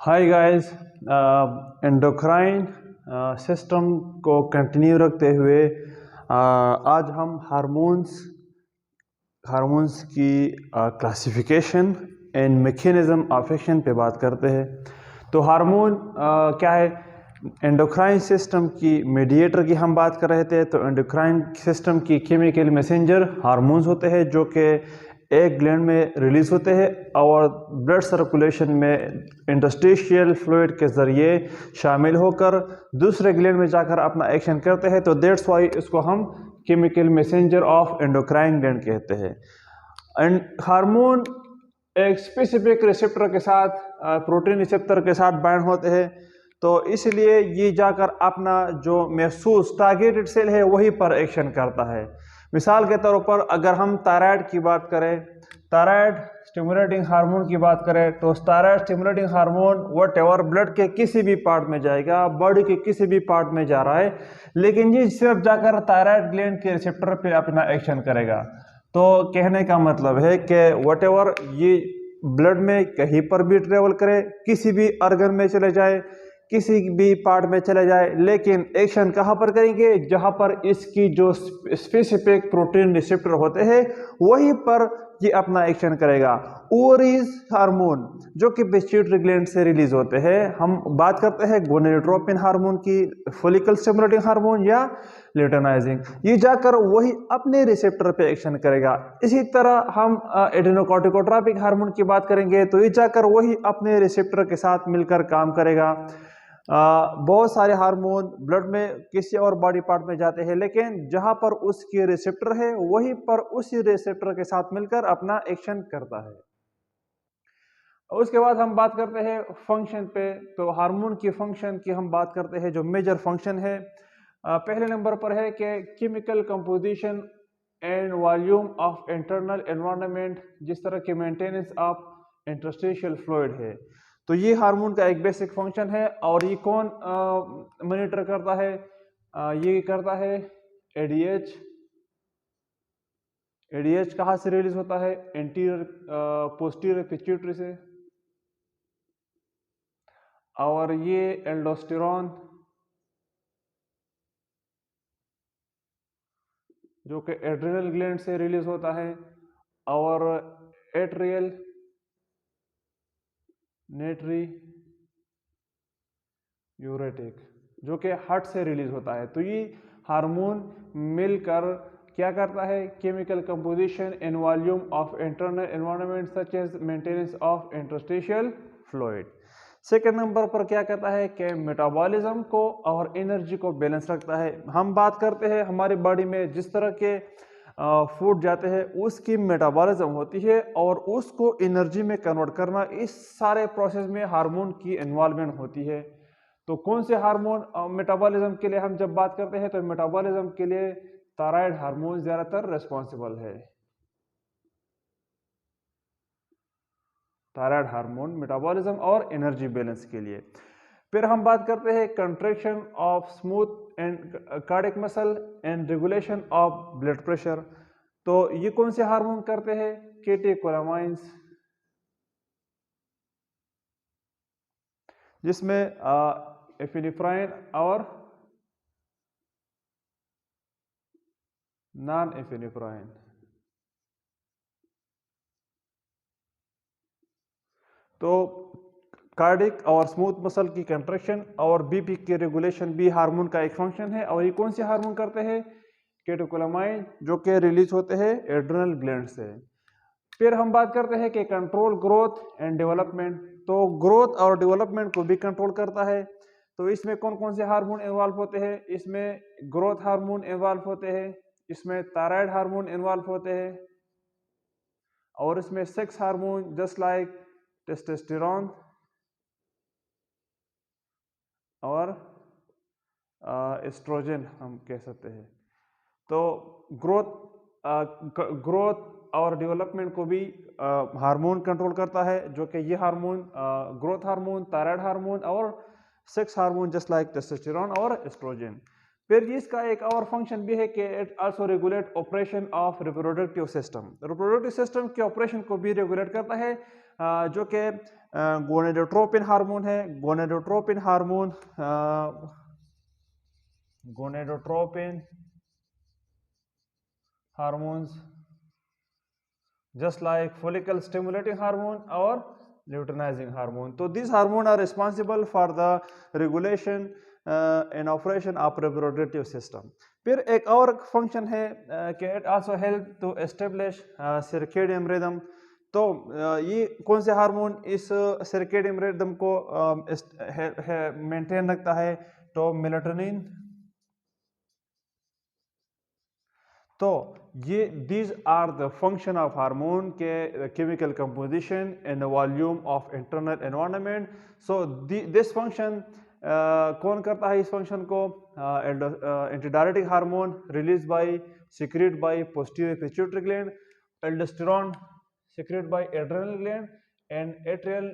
Hi guys. Endocrine system को continue रखते हुए आज हम हार्मोन्स की classification and mechanism of action पे बात करते हैं। तो हार्मोन क्या है? एंडोक्राइन सिस्टम की मीडिएटर की हम बात कर रहे थे। तो एंडोक्राइन सिस्टम की केमिकल मैसेंजर हार्मोन्स होते हैं जो कि एक ग्लैंड में रिलीज होते हैं और ब्लड सर्कुलेशन में इंटरस्टिशियल फ्लूइड के ज़रिए शामिल होकर दूसरे ग्लैंड में जाकर अपना एक्शन करते हैं। तो दैट्स वाई इसको हम chemical messenger of endocrine gland कहते हैं। एंड हार्मोन एक स्पेसिफिक रिसेप्टर के साथ प्रोटीन रिसेप्टर के साथ बाइंड होते हैं। तो इसलिए ये जाकर अपना जो महसूस टारगेटेड सेल है वही पर एक्शन करता है। मिसाल के तौर पर अगर हम थायराइड की बात करें, थायराइड स्टिमुलेटिंग हार्मोन की बात करें, तो thyroid stimulating hormone what ever blood के किसी भी पार्ट में जाएगा, बॉडी के किसी भी पार्ट में जा रहा है, लेकिन ये सिर्फ जाकर थायराइड ग्लैंड के रिसेप्टर पे अपना एक्शन करेगा। तो कहने का मतलब है कि वट एवर ये ब्लड में कहीं पर भी ट्रेवल करे, किसी भी ऑर्गन में चले जाए, किसी भी पार्ट में चले जाए, लेकिन एक्शन कहाँ पर करेंगे? जहाँ पर इसकी जो स्पेसिफिक प्रोटीन रिसेप्टर होते हैं वहीं पर ये अपना एक्शन करेगा। ओवरीज हार्मोन जो कि पिट्यूटरी ग्लैंड से रिलीज होते हैं, हम बात करते हैं गोनेडोट्रोपिन हार्मोन की, फॉलिकल स्टिमुलेटिंग हार्मोन या ल्यूटेनाइजिंग, ये जाकर वही अपने रिसेप्टर पे एक्शन करेगा। इसी तरह हम एडेनोकॉर्टिकोट्रोपिक हार्मोन की बात करेंगे तो ये जाकर वही अपने रिसेप्टर के साथ मिलकर काम करेगा। बहुत सारे हार्मोन ब्लड में किसी और बॉडी पार्ट में जाते हैं, लेकिन जहां पर उसकी रिसेप्टर है वहीं पर उसी रिसेप्टर के साथ मिलकर अपना एक्शन करता है। उसके बाद हम बात करते हैं फंक्शन पे। तो हार्मोन की फंक्शन की हम बात करते हैं, जो मेजर फंक्शन है पहले नंबर पर है कि chemical composition and volume of internal environment, जिस तरह की मेंटेनेंस ऑफ इंटरस्टिशियल फ्लूइड है। तो ये हार्मोन का एक बेसिक फंक्शन है। और ये कौन मॉनिटर करता है? ये करता है एडीएच। एडीएच कहाँ से रिलीज होता है? एंटीरियर पोस्टीरियर पिट्यूटरी से। और ये एल्डोस्टेरॉन जो कि एड्रिनल ग्लैंड से रिलीज होता है, और एट्रियल नेट्री यूरेटिक जो कि हार्ट से रिलीज होता है। तो ये हार्मोन मिलकर क्या करता है? Chemical composition and volume of internal environment such as maintenance of interstitial fluid. Second number पर क्या करता है कि मेटाबॉलिज्म को और एनर्जी को बैलेंस रखता है। हम बात करते हैं हमारी बॉडी में जिस तरह के फूड जाते हैं उसकी मेटाबॉलिज्म होती है और उसको एनर्जी में कन्वर्ट करना, इस सारे प्रोसेस में हार्मोन की इन्वॉल्वमेंट होती है। तो कौन से हार्मोन मेटाबॉलिज्म के लिए हम जब बात करते हैं तो मेटाबॉलिज्म के लिए थायराइड हार्मोन ज्यादातर रिस्पॉन्सिबल है। थायराइड हार्मोन मेटाबॉलिज्म और एनर्जी बैलेंस के लिए। फिर हम बात करते हैं contraction of smooth and cardiac muscle and regulation of blood pressure. तो ये कौन से हार्मोन करते हैं? कैटेकोलामाइंस, जिसमें एफिनेफ्राइन और नॉन एफिनेफ्राइन। तो कार्डिक और स्मूथ मसल की कंट्रैक्शन और बीपी के रेगुलेशन भी हार्मोन का एक फंक्शन है। और ये कौन से हार्मोन करते हैं? कैटेकोलामाइन जो कि रिलीज होते हैं एड्रिनल ग्लैंड से। फिर हम बात करते हैं कि कंट्रोल ग्रोथ एंड डेवलपमेंट। तो ग्रोथ और डेवलपमेंट को भी कंट्रोल करता है। तो इसमें कौन कौन से हार्मोन इन्वॉल्व होते हैं? इसमें ग्रोथ हार्मोन इन्वॉल्व होते हैं, इसमें थायराइड हार्मोन इन्वॉल्व होते हैं, और इसमें sex hormone just like testosterone और एस्ट्रोजन हम कह सकते हैं। तो ग्रोथ और डेवलपमेंट को भी हार्मोन कंट्रोल करता है, जो कि ये hormone growth hormone, thyroid hormone और sex hormone just like testosterone और एस्ट्रोजन। फिर इसका एक और फंक्शन भी है कि it also regulate operation of reproductive system. Reproductive system के ऑपरेशन को भी रेगुलेट करता है, जो कि गोनेडोट्रोपिन हार्मोन है। Gonadotropin hormone gonadotropin hormones just like follicle stimulating hormone or luteinizing hormone. So these hormones are responsible for the regulation and operation of reproductive system. फिर एक और फंक्शन है कि it also help to establish circadian rhythm। तो ये कौन से hormone इस circadian rhythm को मेंटेन रखता है? तो मेलाटोनिन। तो ये these are the function of hormone के chemical composition and the volume of internal environment। So this function कौन करता है इस फंक्शन को? Antidiuretic hormone release by secreted by posterior pituitary gland, aldosterone secreted by adrenal gland and atrial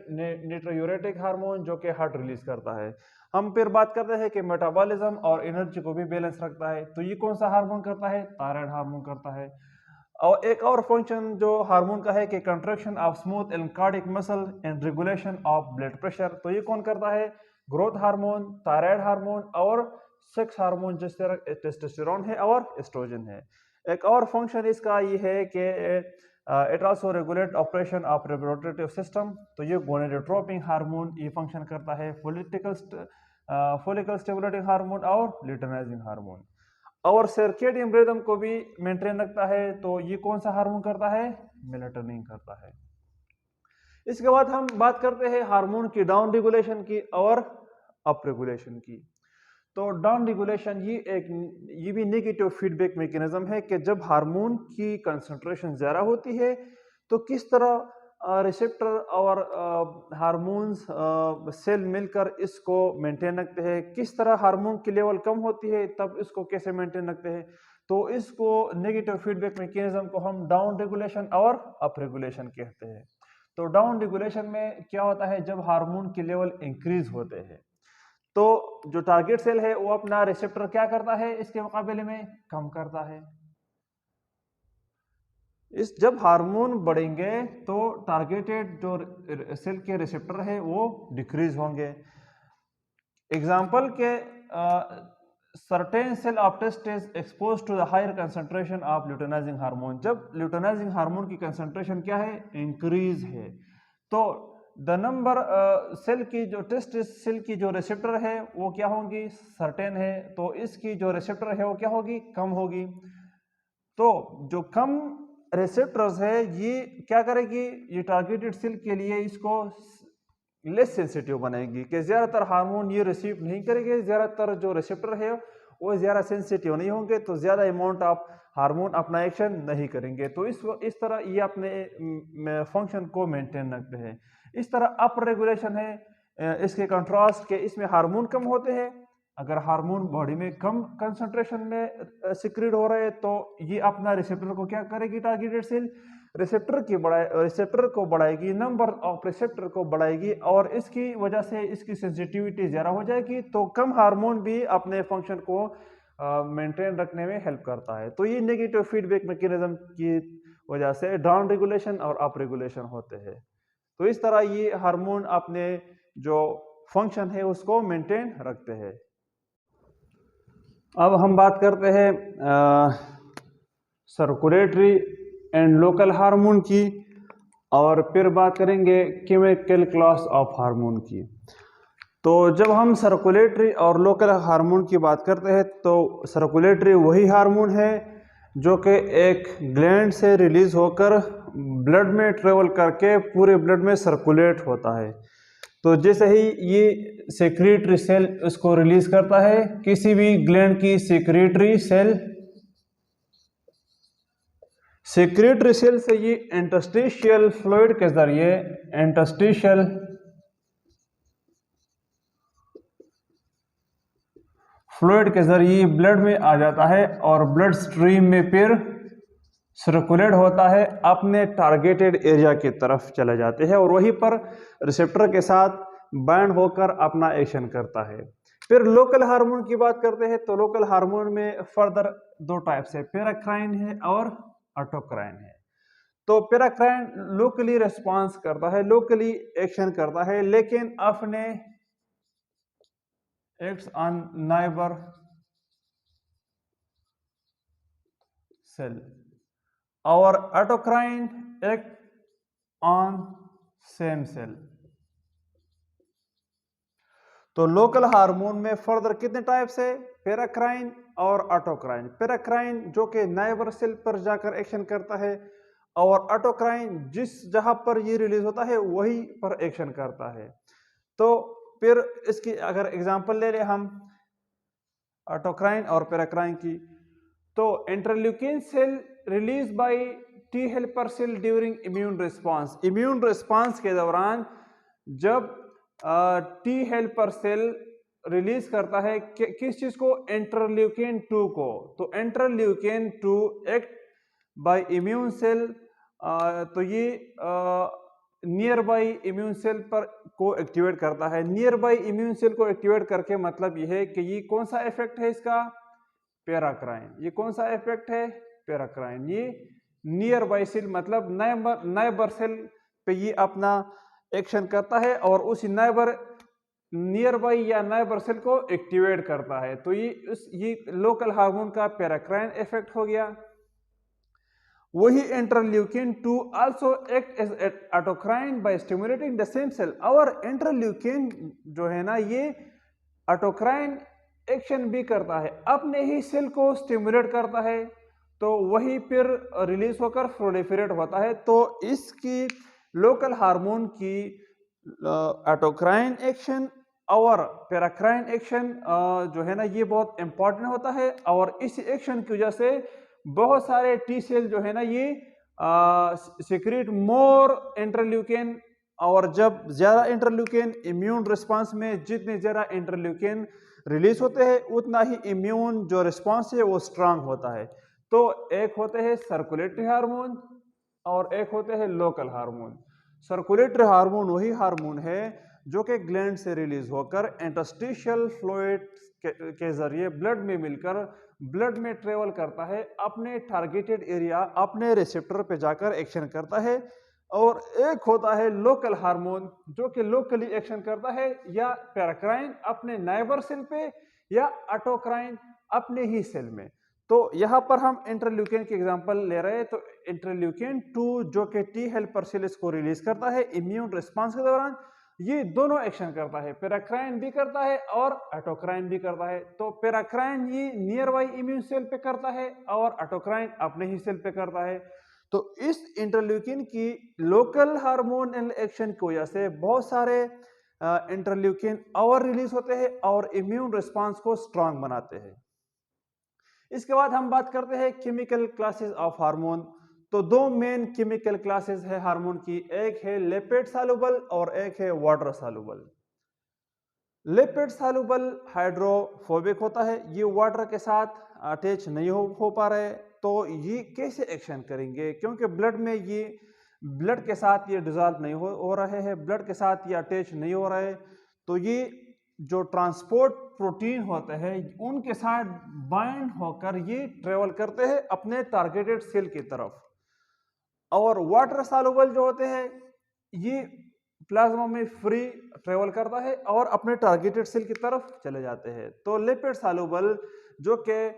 natriuretic hormone जो कि heart release करता है। हम फिर बात करते हैं कि मेटाबॉलिज्म और एनर्जी को भी बैलेंस रखता है। तो ये कौन सा हार्मोन करता है? थायराइड हार्मोन करता है। और एक और फंक्शन जो हार्मोन का है कि contraction of smooth and cardiac muscle and regulation of blood pressure. तो ये कौन करता है? ग्रोथ हार्मोन, थायराइड हार्मोन और सेक्स हार्मोन जिस तरह टेस्टोस्टेरोन है और एस्ट्रोजन है। एक और फंक्शन इसका ये है कि it also regulate operation of reproductive system. तो ये गोनेडोट्रोपिन हार्मोन ये फंक्शन करता है, फॉलिकल स्टिमुलेटिंग हार्मोन और लुटेनाइजिंग हार्मोन। और सर्केडियन रिदम को भी मेंटेन रखता है। तो ये कौन सा हार्मोन करता है? मेलाटोनिन करता है। इसके बाद हम बात करते हैं हार्मोन की डाउन रेगुलेशन की और अप रेगुलेशन की। तो डाउन रेगुलेशन ये भी नेगेटिव फीडबैक मैकेनिज्म है कि जब हार्मोन की कंसंट्रेशन ज़्यादा होती है तो किस तरह रिसेप्टर और हार्मोन्स सेल मिलकर इसको मेंटेन रखते हैं। किस तरह हार्मोन की लेवल कम होती है तब इसको कैसे मेंटेन रखते हैं। तो इसको नेगेटिव फीडबैक मैकेनिज्म को हम डाउन रेगुलेशन और अप रेगुलेशन कहते हैं। तो डाउन रेगुलेशन में क्या होता है? जब हार्मोन के लेवल इंक्रीज होते हैं तो जो टारगेट सेल है वो अपना रिसेप्टर क्या करता है? इसके मुकाबले में कम करता है। जब हार्मोन बढ़ेंगे तो टारगेटेड जो सेल के रिसेप्टर है वो डिक्रीज होंगे। एग्जाम्पल के certain cell of test is expose to the higher concentration of luteinizing hormone. जब ल्यूटेनाइजिंग हार्मोन की कंसंट्रेशन क्या है? इंक्रीज है। तो द नंबर सेल की जो टेस्ट सेल की जो रिसेप्टर है वो क्या होंगी? सर्टेन है। तो इसकी जो रिसेप्टर है वो क्या होगी? कम होगी। तो जो कम रिसेप्टर्स है ये क्या करेगी? ये टारगेटेड सेल के लिए इसको लेस सेंसिटिव बनाएगी कि ज़्यादातर हार्मोन ये रिसीव नहीं करेंगे। ज़्यादातर जो रिसेप्टर है वो ज़्यादा सेंसिटिव नहीं होंगे तो ज़्यादा अमाउंट ऑफ हार्मोन अपना एक्शन नहीं करेंगे। तो इस तरह ये अपने फंक्शन को मेंटेन रखते हैं। इस तरह अप रेगुलेशन है इसके कंट्रास्ट के इसमें हार्मोन कम होते हैं। अगर हार्मोन बॉडी में कम कंसंट्रेशन में सिक्रीट हो रहे हैं तो ये अपना रिसेप्टर को क्या करेगी? टारगेटेड सेल रिसेप्टर को बढ़ाएगी, नंबर ऑफ रिसेप्टर को बढ़ाएगी और इसकी वजह से इसकी सेंसिटिविटी ज़्यादा हो जाएगी। तो कम हार्मोन भी अपने फंक्शन को मेंटेन रखने में हेल्प करता है। तो ये नेगेटिव फीडबैक मैकेनिज्म की वजह से डाउन रेगुलेशन और अप रेगुलेशन होते हैं। तो इस तरह ये हार्मोन अपने जो फंक्शन है उसको मेंटेन रखते हैं। अब हम बात करते हैं सर्कुलेटरी एंड लोकल हार्मोन की और फिर बात करेंगे केमिकल क्लास ऑफ हार्मोन की। तो जब हम सर्कुलेटरी और लोकल हार्मोन की बात करते हैं तो सर्कुलेटरी वही हार्मोन है जो कि एक ग्लैंड से रिलीज होकर ब्लड में ट्रेवल करके पूरे ब्लड में सर्कुलेट होता है। तो जैसे ही ये सेक्रेटरी सेल इसको रिलीज करता है, किसी भी ग्लैंड की सेक्रेटरी सेल से ये इंटरस्टिशियल फ्लूइड के जरिए ब्लड में आ जाता है और ब्लड स्ट्रीम में फिर सर्कुलेट होता है, अपने टारगेटेड एरिया की तरफ चले जाते हैं और वहीं पर रिसेप्टर के साथ बाइंड होकर अपना एक्शन करता है। फिर लोकल हार्मोन की बात करते हैं तो लोकल हार्मोन में फर्दर दो टाइप्स है, पैराक्राइन है और ऑटोक्राइन है। तो पैराक्राइन लोकली रिस्पॉन्स करता है, लोकली एक्शन करता है, लेकिन अपने एक्ट्स ऑन नाइबर सेल और autocrine act on same cell. तो लोकल हार्मोन में फर्दर कितने टाइप्स है, पैराक्राइन और ऑटोक्राइन। पैराक्राइन जो कि नाइबर सेल पर जाकर एक्शन करता है और ऑटोक्राइन जिस जहां पर ये रिलीज होता है वही पर एक्शन करता है। तो फिर इसकी अगर एग्जांपल ले ले हम ऑटोक्राइन और पैराक्राइन की, तो interleukin cell release by T helper cell during immune response. Immune response के दौरान जब टी हेल्पर सेल रिलीज करता है किस चीज को, इंटरल्यूकिन 2 को। तो interleukin 2 act by immune cell, तो ये नियर बाई इम्यून सेल पर को एक्टिवेट करता है। नियर बाई इम्यून सेल को एक्टिवेट करके मतलब यह है कि ये कौन सा इफेक्ट है इसका, पैराक्राइन। ये कौन सा इफेक्ट है, पैराक्राइन। ये नियर बाई सेल मतलब नाइबर सेल पे ये अपना एक्शन करता है और उस नियर बाई या नाइबर सेल को एक्टिवेट करता है। तो ये लोकल हार्मोन का पैराक्राइन इफेक्ट हो गया। वही interleukin 2 also act as autocrine by stimulating the same cell. और इंटरल्यूकिन जो है ना, ये ऑटोक्राइन एक्शन भी करता है, अपने ही सेल को स्टिमुलेट करता है, तो वही फिर रिलीज होकर प्रोलिफरेट होता है। तो इसकी लोकल हार्मोन की ऑटोक्राइन एक्शन और पैराक्राइन एक्शन जो है ना, ये बहुत इंपॉर्टेंट होता है। और इस एक्शन की वजह से बहुत सारे टी सेल जो है ना, ये सिक्रीट मोर इंटरल्यूकिन। और जब ज्यादा इंटरल्यूकिन इम्यून रिस्पांस में जितने ज्यादा इंटरल्यूकिन रिलीज होते हैं उतना ही इम्यून जो रिस्पांस है वो स्ट्रांग होता है। तो एक होते हैं सर्कुलेटरी हार्मोन और एक होते हैं लोकल हार्मोन। सर्कुलेटरी हार्मोन वही हार्मोन है जो कि ग्लैंड से रिलीज होकर इंटरस्टिशियल फ्लूइड के जरिए ब्लड में मिलकर ब्लड में ट्रेवल करता है, अपने टारगेटेड एरिया अपने रिसेप्टर पे जाकर एक्शन करता है। और एक होता है लोकल हार्मोन जो कि लोकली एक्शन करता है, या पैराक्राइन अपने नाइबर सेल पे या ऑटोक्राइन अपने ही सेल में। तो यहां पर हम इंटरल्यूकिन की एग्जांपल ले रहे हैं। तो इंटरल्यूकिन 2 जो कि टी हेल्पर सेल को रिलीज करता है इम्यून रिस्पांस के दौरान, ये दोनों एक्शन करता है, पैराक्राइन भी करता है और ऑटोक्राइन भी करता है। तो पैराक्राइन ये नियर बाई इम्यून सेल पे करता है और ऑटोक्राइन अपने ही सेल पे करता है। तो इस इंटरल्यूकिन की लोकल हार्मोनल एक्शन की वजह से बहुत सारे इंटरल्यूकिन और रिलीज होते हैं और इम्यून रिस्पांस को स्ट्रांग बनाते हैं। इसके बाद हम बात करते हैं केमिकल क्लासेस ऑफ हार्मोन। तो दो मेन केमिकल क्लासेस है हार्मोन की, एक है लिपिड सॉल्युबल और एक है water soluble. Lipid soluble hydrophobic होता है, ये वाटर के साथ अटैच नहीं हो पा रहे, तो ये कैसे एक्शन करेंगे, क्योंकि ब्लड में ये ब्लड के साथ ये डिजॉल्व नहीं हो रहे हैं, ब्लड के साथ ये अटैच नहीं हो रहे। तो ये जो ट्रांसपोर्ट प्रोटीन होते हैं उनके साथ बाइंड होकर ये ट्रेवल करते हैं अपने टारगेटेड सेल की तरफ। और वाटर सॉल्युबल जो होते हैं ये प्लाज्मा में फ्री ट्रेवल करता है और अपने टारगेटेड सेल की तरफ चले जाते हैं। तो लिपिड सॉल्युबल जो कि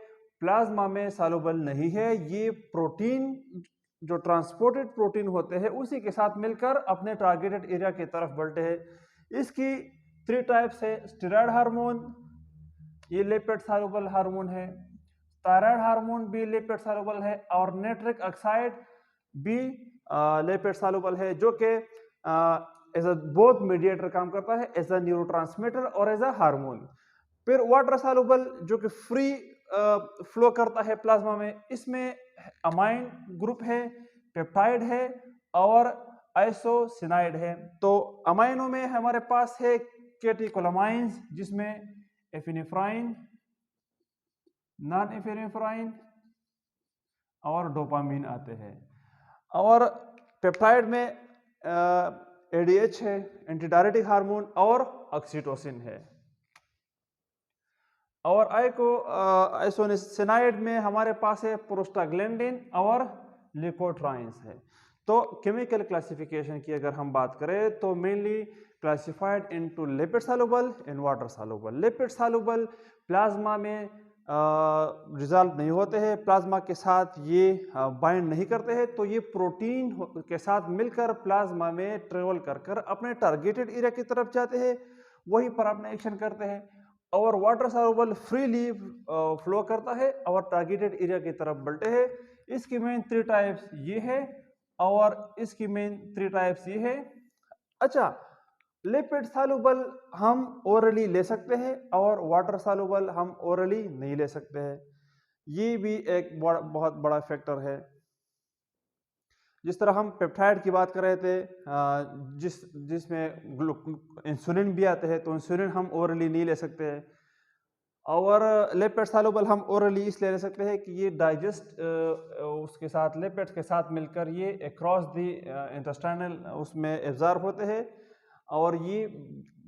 प्लाज्मा में सॉल्युबल नहीं है, ये प्रोटीन जो ट्रांसपोर्टेड प्रोटीन होते हैं उसी के साथ मिलकर अपने टारगेटेड एरिया की तरफ बढ़ते हैं। इसकी 3 टाइप्स है, स्टेरॉयड हार्मोन ये लिपिड सॉल्युबल हार्मोन है, थायराइड हार्मोन भी लिपिड सॉल्युबल है, और नाइट्रिक ऑक्साइड भी लिपिड सॉल्युबल है, जो कि एज अ बोथ मीडिएटर काम करता है, एज अ न्यूरोट्रांसमीटर और एज अ हार्मोन। फिर वाटर सॉल्युबल जो कि फ्री फ्लो करता है प्लाज्मा में, इसमें अमाइन ग्रुप है, पेप्टाइड है और आइसोसिनाइड है। तो अमाइनो में हमारे पास है कैटेकोलामाइंस जिसमें एफिनेफ्राइन, नॉन एफिनेफ्राइन और डोपामीन आते हैं। और पेप्टाइड में एडीएच है, एंटीडायरेटिक हार्मोन और ऑक्सीटोसिन है। और आइसोसिनाइड में हमारे पास है प्रोस्टाग्लैंडिन और ल्यूकोट्राइन्स है। तो केमिकल क्लासिफिकेशन की अगर हम बात करें तो mainly classified into lipid soluble and water soluble. Lipid soluble plasma में रिजॉल्व नहीं होते हैं, प्लाज्मा के साथ ये बाइंड नहीं करते हैं, तो ये प्रोटीन के साथ मिलकर प्लाज्मा में ट्रेवल कर कर अपने टारगेटेड एरिया की तरफ जाते हैं, वहीं पर अपना एक्शन करते हैं। और वाटर सॉल्युबल फ्रीली फ्लो करता है और टारगेटेड एरिया की तरफ बढ़ते हैं। इसकी मेन 3 टाइप्स ये है और इसकी मेन 3 टाइप्स ये है। अच्छा, लिपिड सॉल्युबल हम ओरली ले सकते हैं और वाटर सॉल्युबल हम ओरली नहीं ले सकते हैं। ये भी एक बहुत बड़ा फैक्टर है। जिस तरह हम पेप्टाइड की बात कर रहे थे, जिसमें इंसुलिन भी आते हैं, तो इंसुलिन हम ओरली नहीं ले सकते हैं। और लिपिड सॉल्युबल हम ओरली इसलिए ले सकते हैं कि ये डाइजेस्ट उसके साथ लिपिड्स के साथ मिलकर ये अक्रॉस दी इंटेस्टाइनल उसमें एब्जॉर्ब होते हैं और ये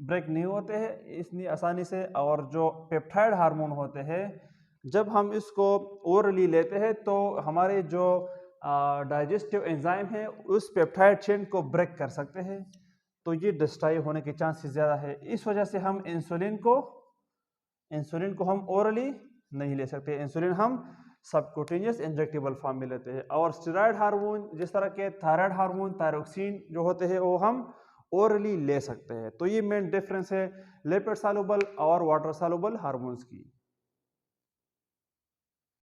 ब्रेक नहीं होते हैं इतनी आसानी से। और जो पेप्टाइड हार्मोन होते हैं, जब हम इसको ओरली लेते हैं तो हमारे जो डाइजेस्टिव एंजाइम है उस पेप्टाइड चेन को ब्रेक कर सकते हैं, तो ये डिस्ट्रॉय होने के चांसेस ज़्यादा है। इस वजह से हम इंसुलिन को हम ओरली नहीं ले सकते। इंसुलिन हम सबक्यूटेनियस इंजेक्टेबल फॉर्म में लेते हैं। और स्टेरॉयड हार्मोन, जिस तरह के थायराइड हार्मोन, थायरोक्सिन जो होते हैं, वो हम ओरली ले सकते हैं। तो ये मेन डिफरेंस है लिपिड सॉल्युबल और वाटर सॉल्युबल हार्मोन्स की।